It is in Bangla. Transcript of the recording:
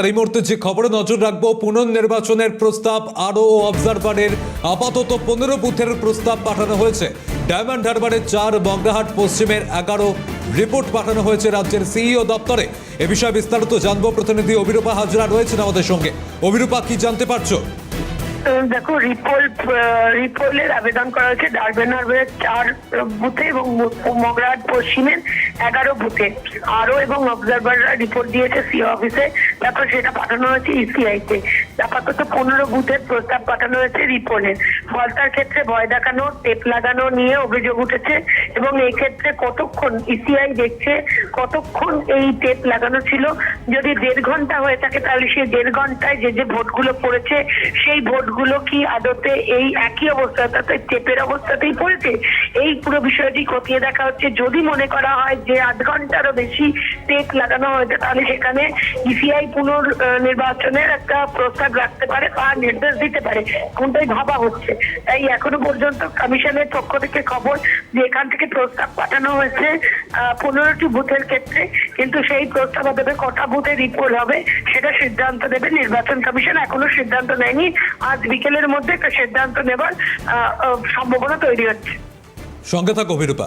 এই মুহূর্তে যে খবরে নজর রাখবো, পুনর্নির্বাচনের প্রস্তাব আরও অবজারভারের আপাতত 15 বুথের প্রস্তাব পাঠানো হয়েছে। ডায়মন্ড হারবারের 4, মগরাহাট পশ্চিমের 11 রিপোর্ট পাঠানো হয়েছে রাজ্যের সিইও দপ্তরে। এ বিষয়ে বিস্তারিত জানবো, প্রতিনিধি অভিরূপা হাজরা রয়েছেন আমাদের সঙ্গে। অভিরূপা, কি জানতে পারছো? দেখো, রিপোর্টের আবেদন করা হয়েছে ডায়মন্ড হারবারের 4 বুথে এবং মগরাহাট পশ্চিমের 11 বুথে। আরও এবং অবজারভাররা রিপোর্ট দিয়েছে সিও অফিসে, তারপর সেটা পাঠানো হয়েছে ইসিআই তে। আপাতত 15 বুথের প্রস্তাব পাঠানো হয়েছে রিপোর্টের। ফলতার ক্ষেত্রে ভয় দেখানো, টেপ লাগানো নিয়ে অভিযোগ উঠেছে এবং এই ক্ষেত্রে কতক্ষণ ইসিআই দেখছে কতক্ষণ এই টেপ লাগানো ছিল। যদি 1.5 ঘন্টা হয়ে থাকে তাহলে সেই 1.5 ঘন্টায় যে ভোটগুলো পড়েছে সেই ভোটগুলো কি আদতে এই একই অবস্থা অর্থাৎ টেপের অবস্থাতেই পড়েছে, এই পুরো বিষয়টি খতিয়ে দেখা হচ্ছে। যদি মনে করা হয় যে 8 ঘন্টারও বেশি টেপ লাগানো হয়েছে তাহলে সেখানে ইসিআই পুনর্নির্বাচনের একটা প্রস্তাব রাখতে পারে বা নির্দেশ দিতে পারে, কোনটাই ভাবা হচ্ছে। তাই এখনো পর্যন্ত কমিশনের পক্ষ থেকে খবর যে এখান থেকে প্রস্তাব পাঠানো হয়েছে 15টি বুথের ক্ষেত্রে, কিন্তু সেই প্রস্তাব দেবে কটা বুথে রিপোর্ট হবে সেটা সিদ্ধান্ত দেবে নির্বাচন কমিশন। এখনো সিদ্ধান্ত নেয়নি। আজ বিকেলের মধ্যে একটা সিদ্ধান্ত নেবার সম্ভাবনা তৈরি হচ্ছে। সঙ্গে থাকো অভিরূপা।